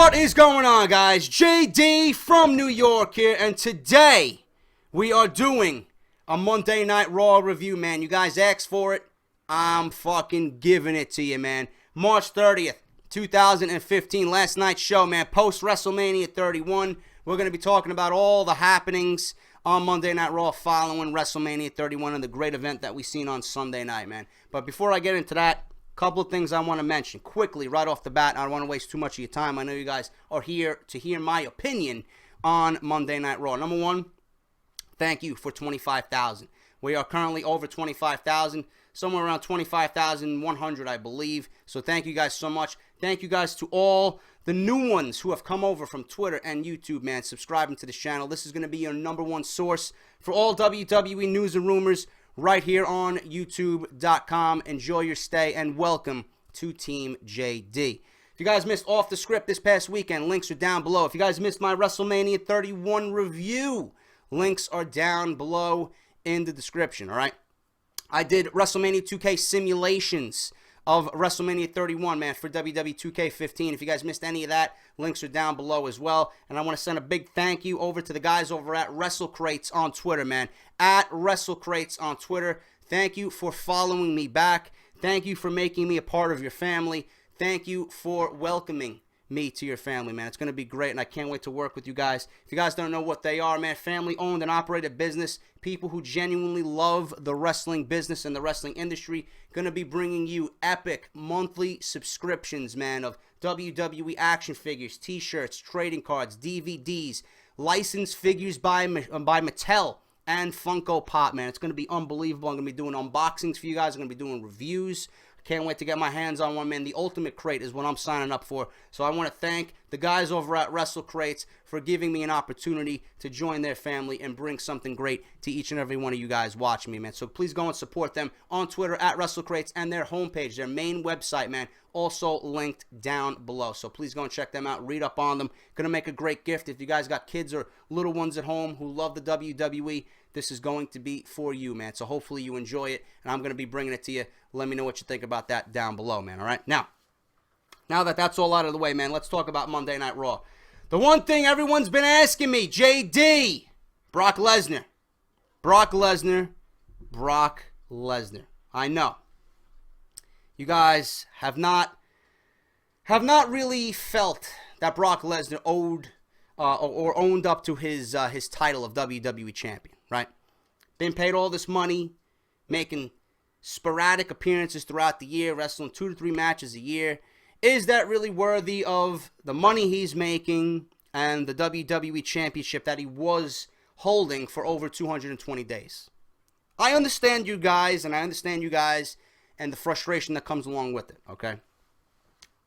What is going on, guys? JD from New York here, and today we are doing a Monday Night Raw review, man. You guys asked for it. I'm fucking giving it to you, man. March 30th, 2015, last night's show, man. Post WrestleMania 31. We're going to be talking about all the happenings on Monday Night Raw following WrestleMania 31 and the great event that we seen on Sunday night, man. But before I get into that, couple of things I want to mention quickly right off the bat. I don't want to waste too much of your time. I know you guys are here to hear my opinion on Monday Night Raw. Number one, thank you for 25,000. We are currently over 25,000, somewhere around 25,100, I believe. So thank you guys so much. Thank you guys to all the new ones who have come over from Twitter and YouTube, man, subscribing to this channel. This is going to be your number one source for all WWE news and rumors right here on YouTube.com. Enjoy your stay and welcome to Team JD. If you guys missed Off The Script this past weekend, links are down below. If you guys missed my WrestleMania 31 review, links are down below in the description, all right? I did WrestleMania 2K simulations of WrestleMania 31, man, for WWE 2K15. If you guys missed any of that, links are down below as well. And I want to send a big thank you over to the guys over at WrestleCrates on Twitter, man. At WrestleCrates on Twitter. Thank you for following me back. Thank you for making me a part of your family. Thank you for welcoming me to your family, man. It's going to be great, and I can't wait to work with you guys. If you guys don't know what they are, man, family-owned and operated business, people who genuinely love the wrestling business and the wrestling industry, going to be bringing you epic monthly subscriptions, man, of WWE action figures, t-shirts, trading cards, DVDs, licensed figures by Mattel, and Funko Pop, man. It's going to be unbelievable. I'm going to be doing unboxings for you guys. I'm going to be doing reviews. Can't wait to get my hands on one, man. The Ultimate Crate is what I'm signing up for. So I want to thank the guys over at WrestleCrates for giving me an opportunity to join their family and bring something great to each and every one of you guys watching me, man. So please go and support them on Twitter at WrestleCrates and their homepage, their main website, man. Also linked down below. So please go and check them out. Read up on them. Gonna make a great gift. If you guys got kids or little ones at home who love the WWE, this is going to be for you, man. So hopefully you enjoy it, and I'm going to be bringing it to you. Let me know what you think about that down below, man, all right? Now that that's all out of the way, man, let's talk about Monday Night Raw. The one thing everyone's been asking me, JD, Brock Lesnar. Brock Lesnar. Brock Lesnar. I know. You guys have not really felt that Brock Lesnar owed or owned up to his title of WWE Champion, right? Been paid all this money, making sporadic appearances throughout the year, wrestling 2 to 3 matches a year. Is that really worthy of the money he's making and the WWE Championship that he was holding for over 220 days? I understand you guys, and and the frustration that comes along with it, okay?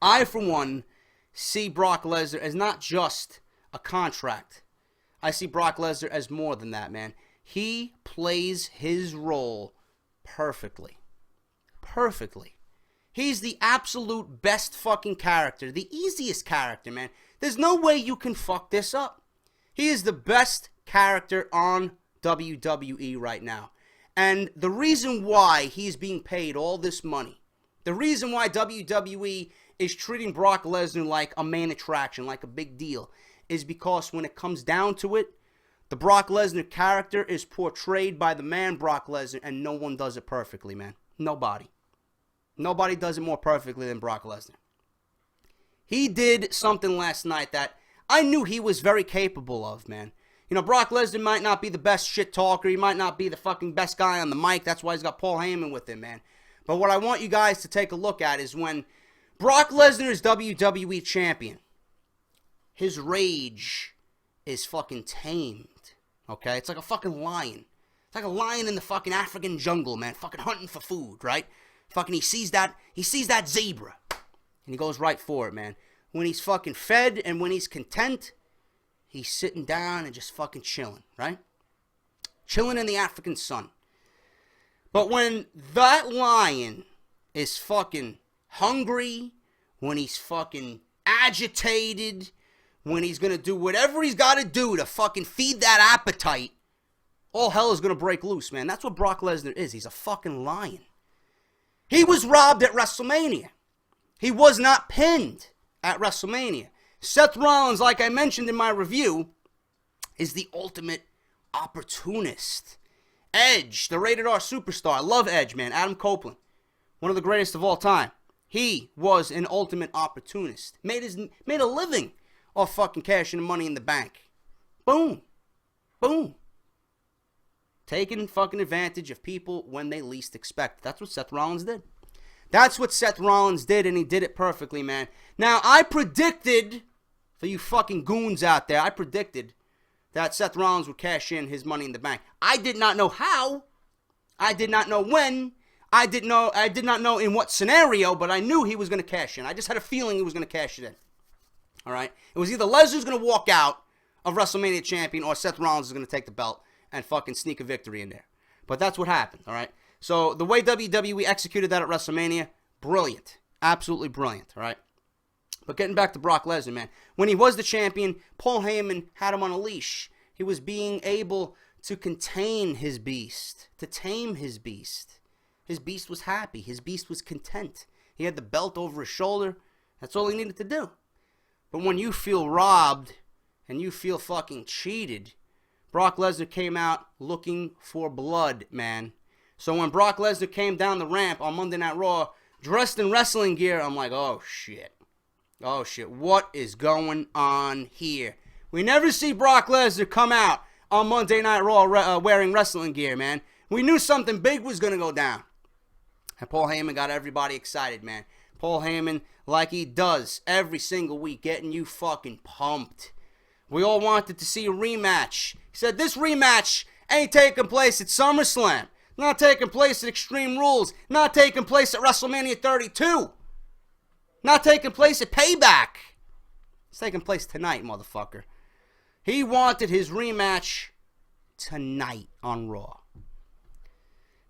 I, for one, see Brock Lesnar as not just a contract. I see Brock Lesnar as more than that, man. He plays his role perfectly. Perfectly. He's the absolute best fucking character. The easiest character, man. There's no way you can fuck this up. He is the best character on WWE right now. And the reason why he's being paid all this money, the reason why WWE is treating Brock Lesnar like a main attraction, like a big deal, is because when it comes down to it, the Brock Lesnar character is portrayed by the man Brock Lesnar, and no one does it perfectly, man. Nobody. Nobody does it more perfectly than Brock Lesnar. He did something last night that I knew he was very capable of, man. You know, Brock Lesnar might not be the best shit talker. He might not be the fucking best guy on the mic. That's why he's got Paul Heyman with him, man. But what I want you guys to take a look at is when Brock Lesnar is WWE Champion, his rage is fucking tamed, okay? It's like a fucking lion. It's like a lion in the fucking African jungle, man, fucking hunting for food, right? Fucking he sees that zebra, and he goes right for it, man. When he's fucking fed and when he's content, he's sitting down and just fucking chilling, right? Chilling in the African sun. But when that lion is fucking hungry, when he's fucking agitated, when he's going to do whatever he's got to do to fucking feed that appetite, all hell is going to break loose, man. That's what Brock Lesnar is. He's a fucking lion. He was robbed at WrestleMania. He was not pinned at WrestleMania. Seth Rollins, like I mentioned in my review, is the ultimate opportunist. Edge, the rated R superstar. I love Edge, man. Adam Copeland, one of the greatest of all time. He was an ultimate opportunist. Made a living off fucking cashing the Money in the Bank. Boom. Boom. Taking fucking advantage of people when they least expect it. That's what Seth Rollins did. That's what Seth Rollins did, and he did it perfectly, man. Now, I predicted, for you fucking goons out there, I predicted that Seth Rollins would cash in his Money in the Bank. I did not know how. I did not know when. I did not know in what scenario, but I knew he was going to cash in. I just had a feeling he was going to cash it in. All right? It was either Lesnar's going to walk out of WrestleMania champion or Seth Rollins is going to take the belt and fucking sneak a victory in there. But that's what happened, all right? So the way WWE executed that at WrestleMania, brilliant. Absolutely brilliant, all right? But getting back to Brock Lesnar, man. When he was the champion, Paul Heyman had him on a leash. He was being able to contain his beast, to tame his beast. His beast was happy. His beast was content. He had the belt over his shoulder. That's all he needed to do. But when you feel robbed and you feel fucking cheated, Brock Lesnar came out looking for blood, man. So when Brock Lesnar came down the ramp on Monday Night Raw, dressed in wrestling gear, I'm like, oh shit. Oh shit, what is going on here? We never see Brock Lesnar come out on Monday Night Raw wearing wrestling gear, man. We knew something big was going to go down. And Paul Heyman got everybody excited, man. Paul Heyman, like he does every single week, getting you fucking pumped. We all wanted to see a rematch. He said, this rematch ain't taking place at SummerSlam. Not taking place at Extreme Rules. Not taking place at WrestleMania 32. Not taking place at Payback. It's taking place tonight, motherfucker. He wanted his rematch tonight on Raw.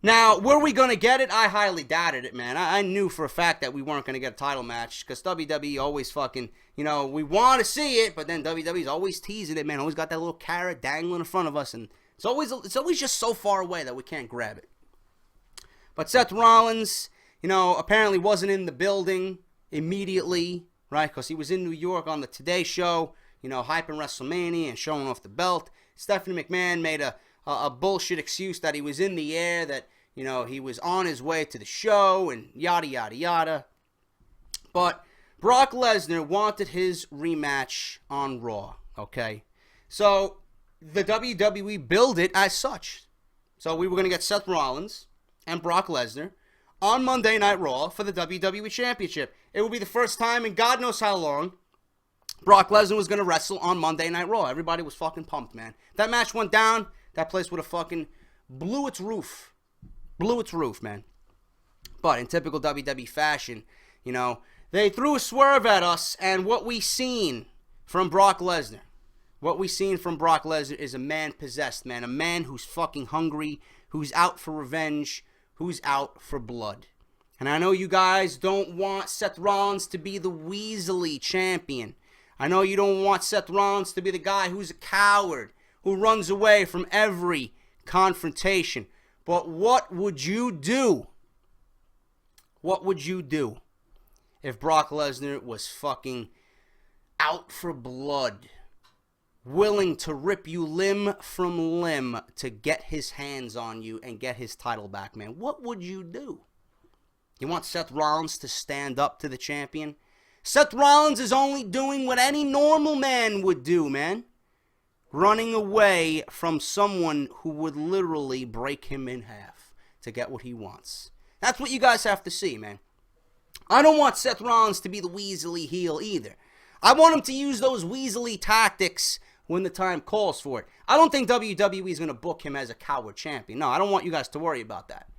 Now, were we going to get it? I highly doubted it, man. I knew for a fact that we weren't going to get a title match because WWE always fucking, we want to see it, but then WWE's always teasing it, man. Always got that little carrot dangling in front of us, and it's always just so far away that we can't grab it. But Seth Rollins, apparently wasn't in the building immediately, right? Because he was in New York on the Today Show, hyping WrestleMania and showing off the belt. Stephanie McMahon made a bullshit excuse that he was in the air, that, he was on his way to the show and yada, yada, yada. But Brock Lesnar wanted his rematch on Raw, okay? So the WWE billed it as such. So we were going to get Seth Rollins and Brock Lesnar on Monday Night Raw for the WWE Championship. It would be the first time in God knows how long Brock Lesnar was going to wrestle on Monday Night Raw. Everybody was fucking pumped, man. That match went down, that place would have fucking blew its roof. Blew its roof, man. But in typical WWE fashion, they threw a swerve at us, and what we seen from Brock Lesnar is a man possessed, man. A man who's fucking hungry, who's out for revenge, who's out for blood. And I know you guys don't want Seth Rollins to be the Weasley champion. I know you don't want Seth Rollins to be the guy who's a coward, who runs away from every confrontation. But what would you do? What would you do if Brock Lesnar was fucking out for blood, willing to rip you limb from limb to get his hands on you and get his title back, man? What would you do? You want Seth Rollins to stand up to the champion? Seth Rollins is only doing what any normal man would do, man. Running away from someone who would literally break him in half to get what he wants. That's what you guys have to see, man. I don't want Seth Rollins to be the Weasley heel either. I want him to use those Weasley tactics when the time calls for it. I don't think WWE is going to book him as a coward champion. No, I don't want you guys to worry about that.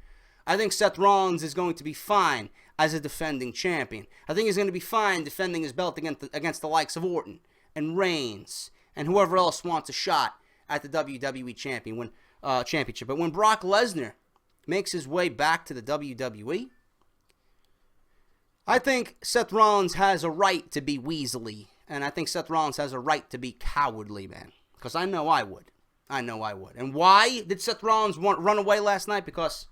I think Seth Rollins is going to be fine as a defending champion. I think he's going to be fine defending his belt against the likes of Orton and Reigns and whoever else wants a shot at the WWE championship. But when Brock Lesnar makes his way back to the WWE, I think Seth Rollins has a right to be Weasley, and I think Seth Rollins has a right to be cowardly, man, because I know I would. And why did Seth Rollins run away last night? Because,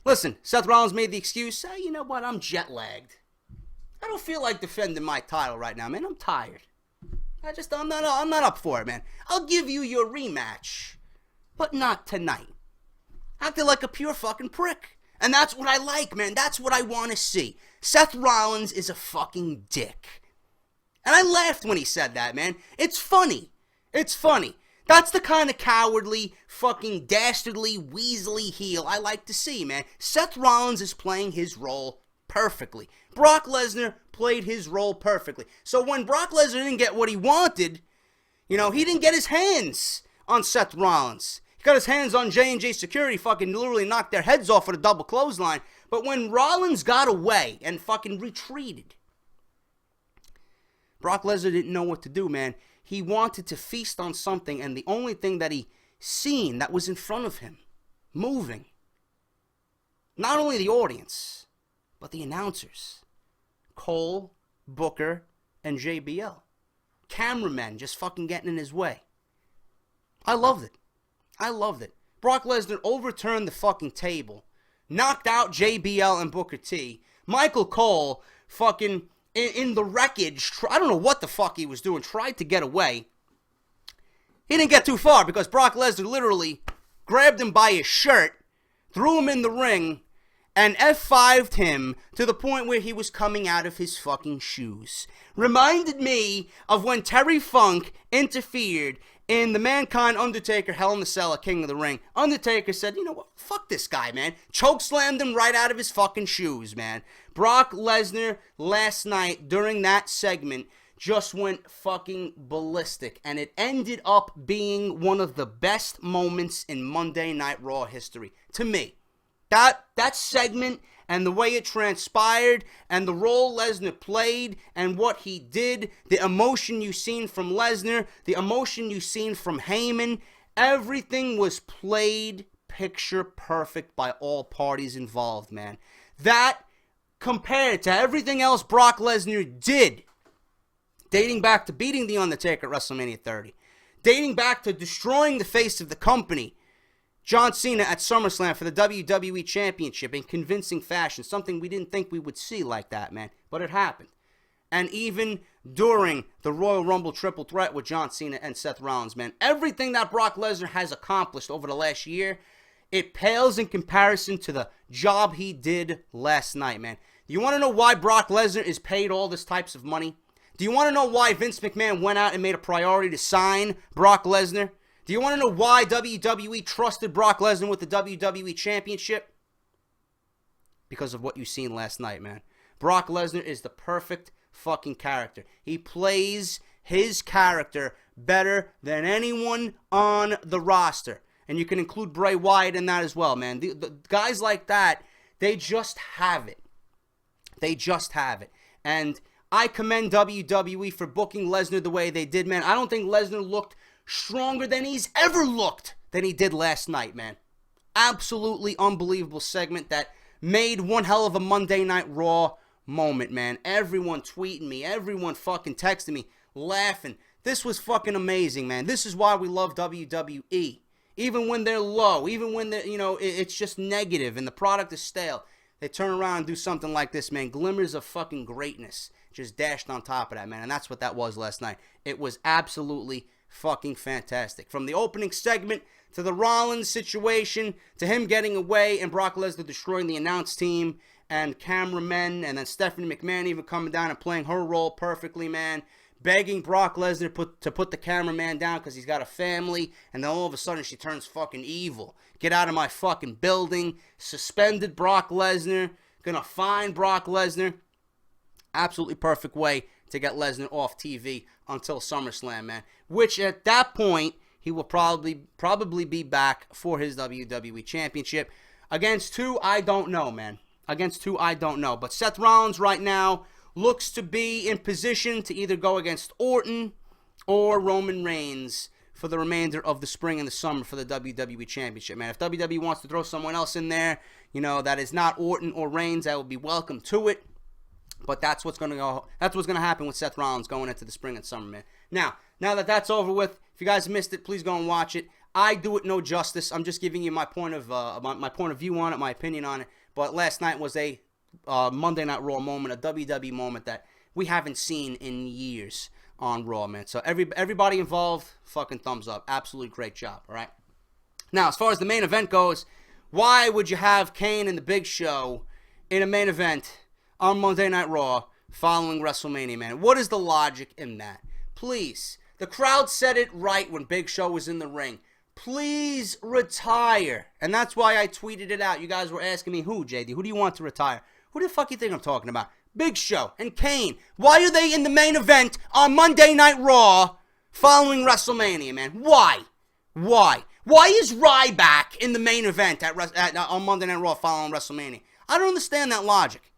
listen, Seth Rollins made the excuse, you know what, I'm jet lagged. I don't feel like defending my title right now, man. I'm tired. I'm not up for it, man. I'll give you your rematch, but not tonight. Acting like a pure fucking prick. And that's what I like, man. That's what I want to see. Seth Rollins is a fucking dick. And I laughed when he said that, man. It's funny. It's funny. That's the kind of cowardly, fucking dastardly, weaselly heel I like to see, man. Seth Rollins is playing his role perfectly. Brock Lesnar played his role perfectly. So when Brock Lesnar didn't get what he wanted, he didn't get his hands on Seth Rollins. He got his hands on J&J Security, fucking literally knocked their heads off with a double clothesline. But when Rollins got away and fucking retreated, Brock Lesnar didn't know what to do, man. He wanted to feast on something, and the only thing that he seen that was in front of him, moving, not only the audience, but the announcers, Cole, Booker, and JBL. Cameramen just fucking getting in his way. I loved it. I loved it. Brock Lesnar overturned the fucking table, knocked out JBL and Booker T. Michael Cole fucking in the wreckage, I don't know what the fuck he was doing, tried to get away. He didn't get too far because Brock Lesnar literally grabbed him by his shirt, threw him in the ring, and F5'd him to the point where he was coming out of his fucking shoes. Reminded me of when Terry Funk interfered in the Mankind Undertaker Hell in the Cell at King of the Ring. Undertaker said, you know what, fuck this guy, man. Chokeslammed him right out of his fucking shoes, man. Brock Lesnar last night during that segment just went fucking ballistic. And it ended up being one of the best moments in Monday Night Raw history. To me. That segment and the way it transpired and the role Lesnar played and what he did, the emotion you seen from Lesnar, the emotion you seen from Heyman, everything was played picture perfect by all parties involved, man. That, compared to everything else Brock Lesnar did, dating back to beating The Undertaker at WrestleMania 30, dating back to destroying the face of the company, John Cena at SummerSlam for the WWE Championship in convincing fashion. Something we didn't think we would see like that, man. But it happened. And even during the Royal Rumble triple threat with John Cena and Seth Rollins, man. Everything that Brock Lesnar has accomplished over the last year, it pales in comparison to the job he did last night, man. Do you want to know why Brock Lesnar is paid all this types of money? Do you want to know why Vince McMahon went out and made a priority to sign Brock Lesnar? Do you want to know why WWE trusted Brock Lesnar with the WWE Championship? Because of what you seen last night, man. Brock Lesnar is the perfect fucking character. He plays his character better than anyone on the roster. And you can include Bray Wyatt in that as well, man. The guys like that, they just have it. They just have it. And I commend WWE for booking Lesnar the way they did, man. I don't think Lesnar looked stronger than he's ever looked than he did last night, man. Absolutely unbelievable segment that made one hell of a Monday Night Raw moment, man. Everyone tweeting me, everyone fucking texting me, laughing. This was fucking amazing, man. This is why we love WWE. Even when they're low, even when they're, it's just negative and the product is stale, they turn around and do something like this, man. Glimmers of fucking greatness just dashed on top of that, man. And that's what that was last night. It was absolutely fucking fantastic. From the opening segment to the Rollins situation to him getting away and Brock Lesnar destroying the announce team and cameramen, and then Stephanie McMahon even coming down and playing her role perfectly, man. Begging Brock Lesnar to put the cameraman down because he's got a family, and then all of a sudden she turns fucking evil. Get out of my fucking building. Suspended Brock Lesnar. Gonna fine Brock Lesnar. Absolutely perfect way to get Lesnar off TV until SummerSlam, man. Which at that point, he will probably be back for his WWE Championship. Against who, I don't know, man. Against who, I don't know. But Seth Rollins right now looks to be in position to either go against Orton or Roman Reigns for the remainder of the spring and the summer for the WWE Championship, man. If WWE wants to throw someone else in there, that is not Orton or Reigns, I will be welcome to it. But that's what's going to happen with Seth Rollins going into the spring and summer, man. Now that that's over with, if you guys missed it, please go and watch it. I do it no justice. I'm just giving you my point of view on it, my opinion on it. But last night was a Monday Night Raw moment, a WWE moment that we haven't seen in years on Raw, man. So everybody involved, fucking thumbs up. Absolutely great job, all right? Now, as far as the main event goes, why would you have Kane and the Big Show in a main event on Monday Night Raw following WrestleMania, man? What is the logic in that? Please. The crowd said it right when Big Show was in the ring. Please retire. And that's why I tweeted it out. You guys were asking me, who, JD? Who do you want to retire? Who the fuck you think I'm talking about? Big Show and Kane. Why are they in the main event on Monday Night Raw following WrestleMania, man? Why? Why? Why is Ryback in the main event on Monday Night Raw following WrestleMania? I don't understand that logic.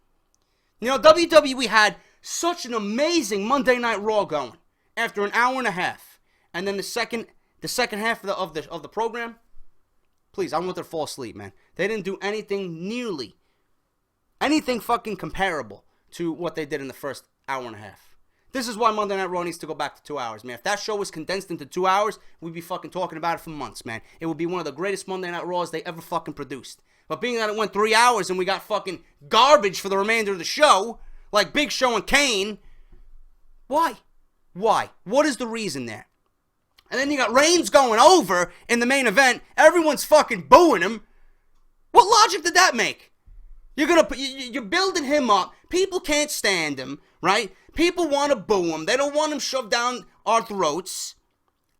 You know, WWE had such an amazing Monday Night Raw going after an hour and a half, and then the second half of the program. Please, I want them to fall asleep, man. They didn't do anything fucking comparable to what they did in the first hour and a half. This is why Monday Night Raw needs to go back to 2 hours, man. If that show was condensed into 2 hours, we'd be fucking talking about it for months, man. It would be one of the greatest Monday Night Raws they ever fucking produced. But being that it went 3 hours and we got fucking garbage for the remainder of the show, like Big Show and Kane, why? Why? What is the reason there? And then you got Reigns going over in the main event. Everyone's fucking booing him. What logic did that make? You're building him up. People can't stand him, right? People want to boo him. They don't want him shoved down our throats.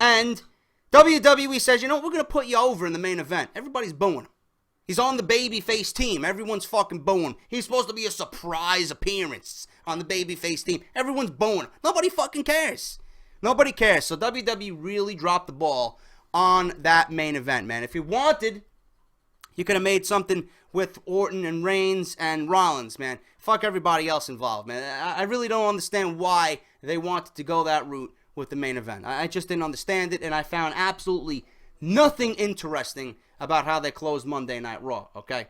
And WWE says, you know, we're going to put you over in the main event. Everybody's booing him. He's on the babyface team. Everyone's fucking booing him. He's supposed to be a surprise appearance on the babyface team. Everyone's booing him. Nobody fucking cares. Nobody cares. So WWE really dropped the ball on that main event, man. If you wanted, you could have made something with Orton and Reigns and Rollins, man. Fuck everybody else involved, man. I really don't understand why they wanted to go that route with the main event. I just didn't understand it, and I found absolutely nothing interesting about how they closed Monday Night Raw, okay?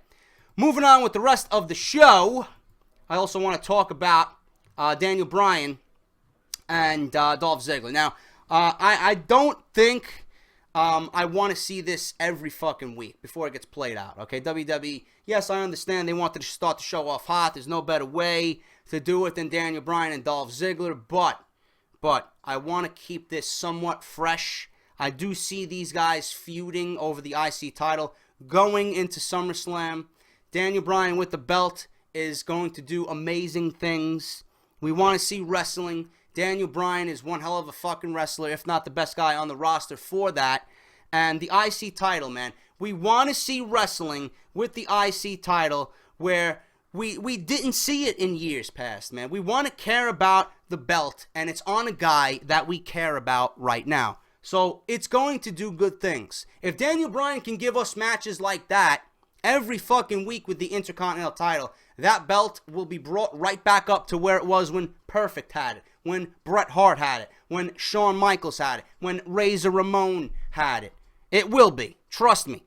Moving on with the rest of the show, I also want to talk about Daniel Bryan and Dolph Ziggler. Now, I don't think I want to see this every fucking week before it gets played out, okay? WWE, yes, I understand they wanted to start the show off hot. There's no better way to do it than Daniel Bryan and Dolph Ziggler, but I want to keep this somewhat fresh. I do see these guys feuding over the IC title going into SummerSlam. Daniel Bryan with the belt is going to do amazing things. We want to see wrestling. Daniel Bryan is one hell of a fucking wrestler, if not the best guy on the roster for that. And the IC title, man. We want to see wrestling with the IC title where we didn't see it in years past, man. We want to care about the belt, and it's on a guy that we care about right now. So it's going to do good things. If Daniel Bryan can give us matches like that every fucking week with the Intercontinental title, that belt will be brought right back up to where it was when Perfect had it, when Bret Hart had it, when Shawn Michaels had it, when Razor Ramon had it. It will be. Trust me.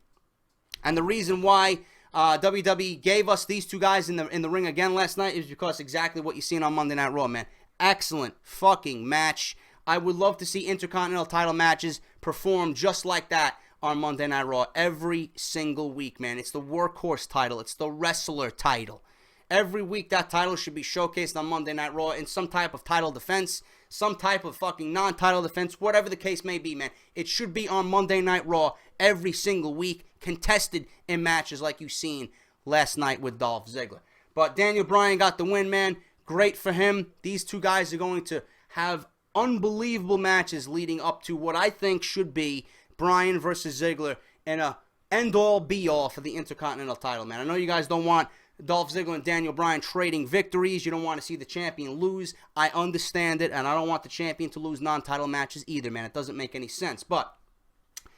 And the reason why WWE gave us these two guys in the ring again last night is because exactly what you're seeing on Monday Night Raw, man. Excellent fucking match. I would love to see Intercontinental title matches perform just like that on Monday Night Raw every single week, man. It's the workhorse title. It's the wrestler title. Every week that title should be showcased on Monday Night Raw in some type of title defense, some type of fucking non-title defense, whatever the case may be, man. It should be on Monday Night Raw every single week, contested in matches like you've seen last night with Dolph Ziggler. But Daniel Bryan got the win, man. Great for him. These two guys are going to have unbelievable matches leading up to what I think should be Bryan versus Ziggler in a end-all, be-all for the Intercontinental title, man. I know you guys don't want Dolph Ziggler and Daniel Bryan trading victories. You don't want to see the champion lose. I understand it, and I don't want the champion to lose non-title matches either, man. It doesn't make any sense, but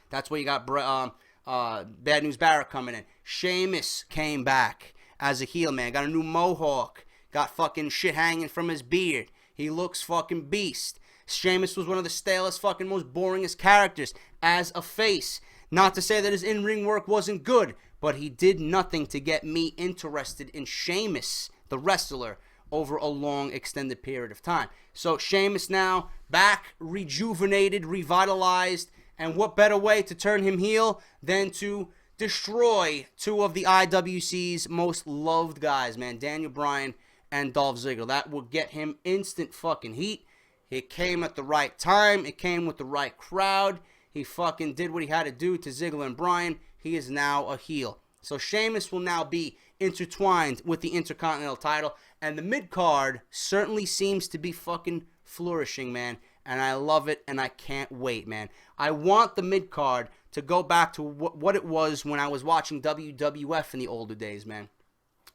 that's where you got Bad News Barrett coming in. Sheamus came back as a heel, man. Got a new mohawk. Got fucking shit hanging from his beard. He looks fucking beast. Sheamus was one of the stalest, fucking most boringest characters as a face. Not to say that his in-ring work wasn't good, but he did nothing to get me interested in Sheamus, the wrestler, over a long, extended period of time. So Sheamus now back, rejuvenated, revitalized, and what better way to turn him heel than to destroy two of the IWC's most loved guys, man. Daniel Bryan and Dolph Ziggler. That will get him instant fucking heat. It came at the right time. It came with the right crowd. He fucking did what he had to do to Ziggler and Bryan. He is now a heel. So Sheamus will now be intertwined with the Intercontinental title. And the mid-card certainly seems to be fucking flourishing, man. And I love it, and I can't wait, man. I want the mid-card to go back to what it was when I was watching WWF in the older days, man.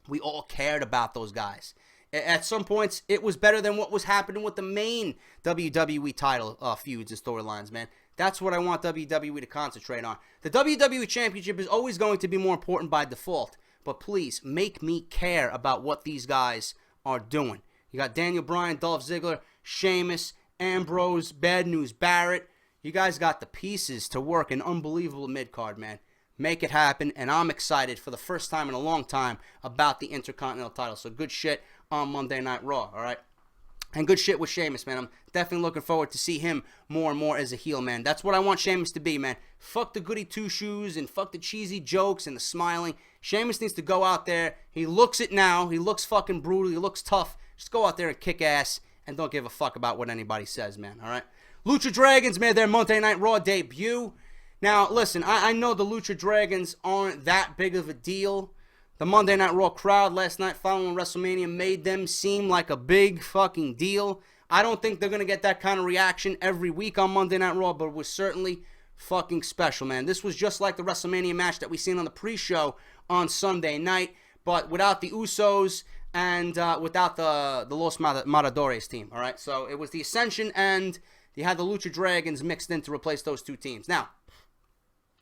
We all cared about those guys. At some points, it was better than what was happening with the main WWE title feuds and storylines, man. That's what I want WWE to concentrate on. The WWE Championship is always going to be more important by default. But please, make me care about what these guys are doing. You got Daniel Bryan, Dolph Ziggler, Sheamus, Ambrose, Bad News Barrett. You guys got the pieces to work an unbelievable mid-card, man. Make it happen, and I'm excited for the first time in a long time about the Intercontinental title. So good shit on Monday Night Raw, all right? And good shit with Sheamus, man. I'm definitely looking forward to see him more and more as a heel, man. That's what I want Sheamus to be, man. Fuck the goody two-shoes and fuck the cheesy jokes and the smiling. Sheamus needs to go out there. He looks it now. He looks fucking brutal. He looks tough. Just go out there and kick ass and don't give a fuck about what anybody says, man, all right? Lucha Dragons made their Monday Night Raw debut. Now, listen, I know the Lucha Dragons aren't that big of a deal. The Monday Night Raw crowd last night following WrestleMania made them seem like a big fucking deal. I don't think they're going to get that kind of reaction every week on Monday Night Raw, but it was certainly fucking special, man. This was just like the WrestleMania match that we seen on the pre-show on Sunday night, but without the Usos and without the Los Matadores team, all right? So it was the Ascension and you had the Lucha Dragons mixed in to replace those two teams. Now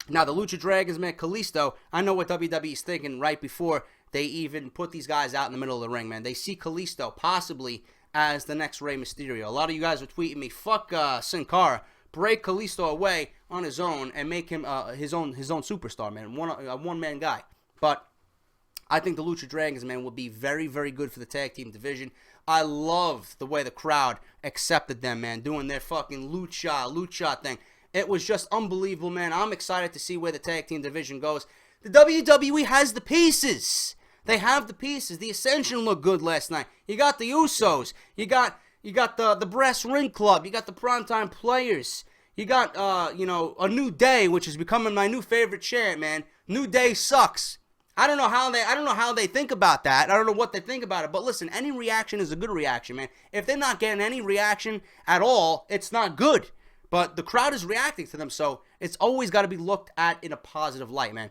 the Lucha Dragons, man, Kalisto, I know what WWE's thinking right before they even put these guys out in the middle of the ring, man. They see Kalisto possibly as the next Rey Mysterio. A lot of you guys are tweeting me, fuck Sin Cara, break Kalisto away on his own and make him his own superstar, man, a one-man guy. But I think the Lucha Dragons, man, will be very, very good for the tag team division. I love the way the crowd accepted them, man, doing their fucking lucha thing. It was just unbelievable, man. I'm excited to see where the tag team division goes. The WWE has the pieces. They have the pieces. The Ascension looked good last night. You got the Usos. You got the Brass Ring Club. You got the Primetime Players. You got a New Day, which is becoming my new favorite chant, man. New Day sucks. I don't know how they think about that. I don't know what they think about it. But listen, any reaction is a good reaction, man. If they're not getting any reaction at all, it's not good. But the crowd is reacting to them, so it's always got to be looked at in a positive light, man.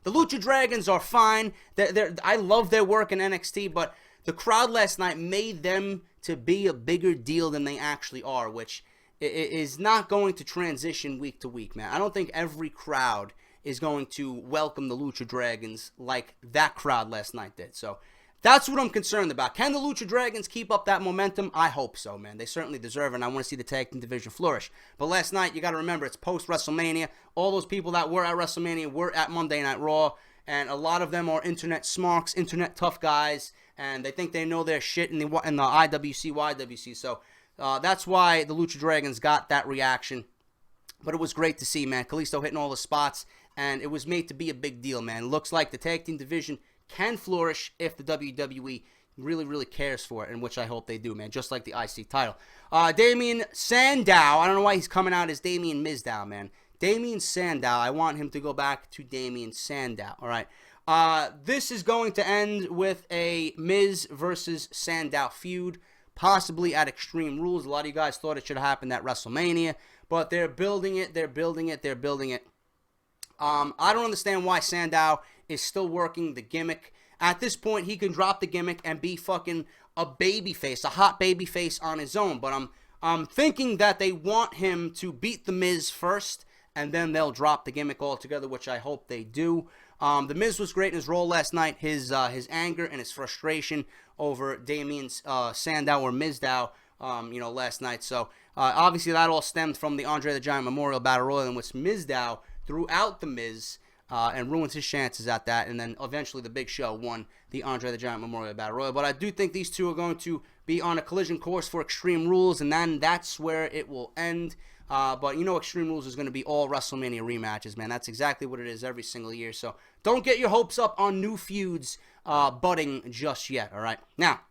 The Lucha Dragons are fine. I love their work in NXT, but the crowd last night made them to be a bigger deal than they actually are, which is not going to transition week to week, man. I don't think every crowd is going to welcome the Lucha Dragons like that crowd last night did. So that's what I'm concerned about. Can the Lucha Dragons keep up that momentum? I hope so, man. They certainly deserve it, and I want to see the tag team division flourish. But last night, you got to remember, it's post-WrestleMania. All those people that were at WrestleMania were at Monday Night Raw, and a lot of them are internet smarks, internet tough guys, and they think they know their shit in the IWC, YWC. So that's why the Lucha Dragons got that reaction. But it was great to see, man. Kalisto hitting all the spots, and it was made to be a big deal, man. Looks like the tag team division can flourish if the WWE really, really cares for it, and which I hope they do, man, just like the IC title. Damien Sandow, I don't know why he's coming out as Damien Mizdow, man. Damien Sandow, I want him to go back to Damien Sandow, all right? This is going to end with a Miz versus Sandow feud, possibly at Extreme Rules. A lot of you guys thought it should have happened at WrestleMania, but they're building it. I don't understand why Sandow is still working the gimmick. At this point, he can drop the gimmick and be fucking a babyface, a hot babyface on his own. But I'm thinking that they want him to beat The Miz first, and then they'll drop the gimmick altogether, which I hope they do. The Miz was great in his role last night. His anger and his frustration over Damien Sandow or Mizdow, last night. So obviously that all stemmed from the Andre the Giant Memorial Battle Royal, in which Mizdow threw out The Miz and ruins his chances at that, and then eventually the Big Show won the Andre the Giant Memorial Battle Royal. But I do think these two are going to be on a collision course for Extreme Rules, and then that's where it will end. But you know Extreme Rules is going to be all WrestleMania rematches, man. That's exactly what it is every single year. So don't get your hopes up on new feuds budding just yet, all right? Now,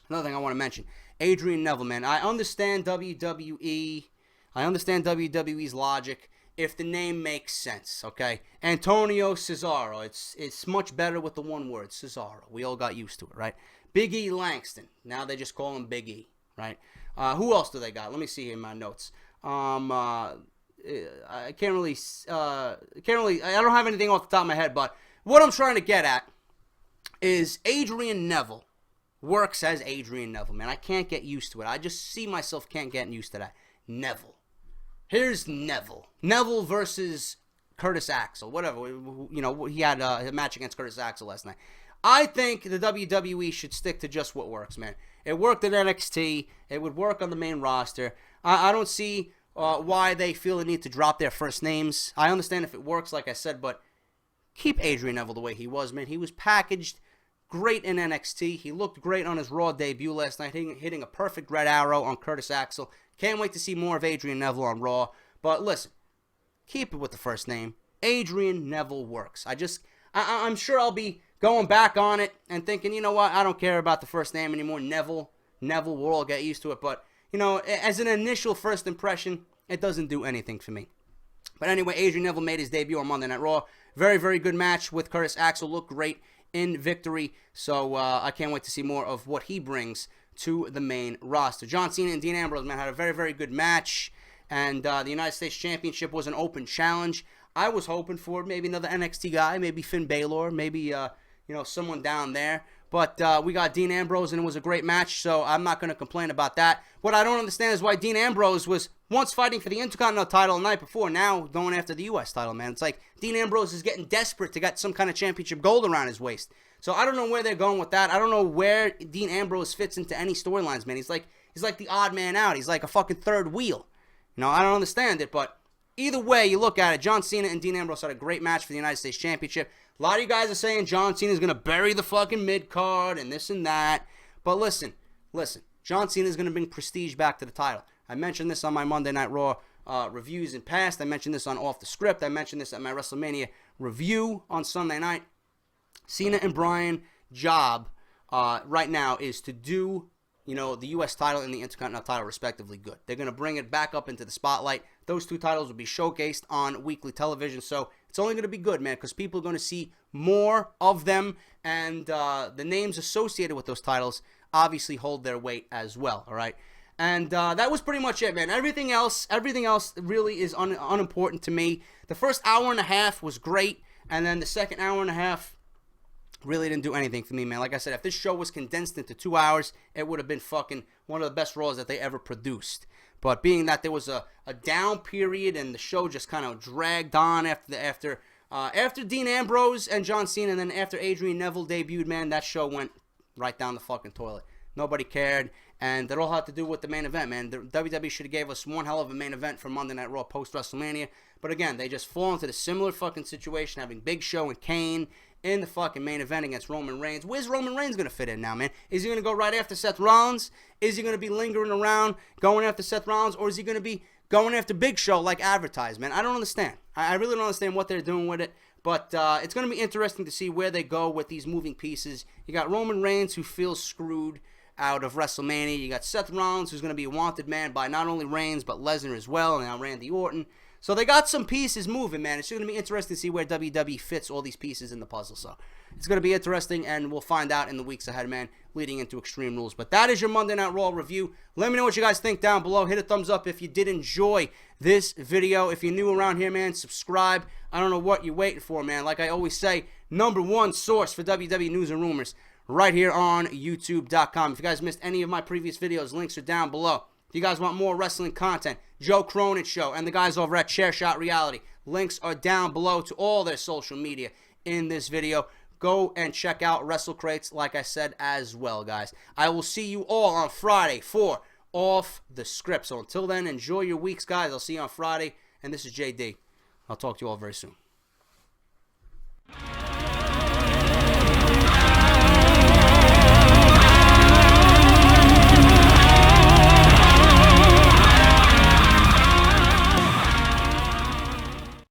another thing I want to mention, Adrian Neville, man. I understand WWE. I understand WWE's logic if the name makes sense, okay? Antonio Cesaro. It's much better with the one word, Cesaro. We all got used to it, right? Big E Langston. Now they just call him Big E, right? Who else do they got? Let me see here in my notes. I can't really. I don't have anything off the top of my head, but what I'm trying to get at is Adrian Neville works as Adrian Neville, man. I can't get used to it. I just see myself can't get used to that. Neville. Here's Neville. Neville versus Curtis Axel. Whatever. You know, he had a match against Curtis Axel last night. I think the WWE should stick to just what works, man. It worked at NXT. It would work on the main roster. I don't see why they feel the need to drop their first names. I understand if it works, like I said, but keep Adrian Neville the way he was, man. He was packaged great in NXT. He looked great on his Raw debut last night, hitting a perfect red arrow on Curtis Axel. Can't wait to see more of Adrian Neville on Raw. But listen, keep it with the first name. Adrian Neville works. I'm sure I'll be going back on it and thinking, you know what, I don't care about the first name anymore. Neville, we'll all get used to it. But, you know, as an initial first impression, it doesn't do anything for me. But anyway, Adrian Neville made his debut on Monday Night Raw. Very, very good match with Curtis Axel. Looked great in victory. So I can't wait to see more of what he brings to the main roster. John Cena and Dean Ambrose, man, had a very, very good match. And the United States Championship was an open challenge. I was hoping for maybe another NXT guy, maybe Finn Balor, maybe someone down there. But we got Dean Ambrose, and it was a great match, so I'm not going to complain about that. What I don't understand is why Dean Ambrose was once fighting for the Intercontinental title the night before, now going after the U.S. title, man. It's like Dean Ambrose is getting desperate to get some kind of championship gold around his waist. So I don't know where they're going with that. I don't know where Dean Ambrose fits into any storylines, man. He's like the odd man out. He's like a fucking third wheel. You know, I don't understand it, but either way you look at it, John Cena and Dean Ambrose had a great match for the United States Championship. A lot of you guys are saying John Cena's going to bury the fucking mid-card and this and that. But listen. John Cena's going to bring prestige back to the title. I mentioned this on my Monday Night Raw reviews in past. I mentioned this on Off The Script. I mentioned this at my WrestleMania review on Sunday night. Cena and Bryan job right now is to do, the U.S. title and the Intercontinental title respectively good. They're going to bring it back up into the spotlight. Those two titles will be showcased on weekly television, so it's only going to be good, man, because people are going to see more of them, and the names associated with those titles obviously hold their weight as well, all right? And that was pretty much it, man. Everything else really is unimportant to me. The first hour and a half was great, and then the second hour and a half really didn't do anything for me, man. Like I said, if this show was condensed into 2 hours, it would have been fucking one of the best Raws that they ever produced. But being that there was a down period and the show just kind of dragged on after Dean Ambrose and John Cena, and then after Adrian Neville debuted, man, that show went right down the fucking toilet. Nobody cared, and that all had to do with the main event, man. The WWE should have gave us one hell of a main event for Monday Night Raw post-WrestleMania. But again, they just fall into the similar fucking situation, having Big Show and Kane in the fucking main event against Roman Reigns. Where's Roman Reigns going to fit in now, man? Is he going to go right after Seth Rollins? Is he going to be lingering around going after Seth Rollins? Or is he going to be going after Big Show like advertised, man? I don't understand. I really don't understand what they're doing with it. But it's going to be interesting to see where they go with these moving pieces. You got Roman Reigns, who feels screwed out of WrestleMania. You got Seth Rollins, who's going to be a wanted man by not only Reigns, but Lesnar as well, and now Randy Orton. So they got some pieces moving, man. It's going to be interesting to see where WWE fits all these pieces in the puzzle. So it's going to be interesting, and we'll find out in the weeks ahead, man, leading into Extreme Rules. But that is your Monday Night Raw review. Let me know what you guys think down below. Hit a thumbs up if you did enjoy this video. If you're new around here, man, subscribe. I don't know what you're waiting for, man. Like I always say, #1 source for WWE news and rumors right here on YouTube.com. If you guys missed any of my previous videos, links are down below. If you guys want more wrestling content, Joe Cronin Show and the guys over at Chairshot Reality, links are down below to all their social media in this video. Go and check out WrestleCrates, like I said, as well, guys. I will see you all on Friday for Off The Script. So until then, enjoy your weeks, guys. I'll see you on Friday. And this is JD. I'll talk to you all very soon.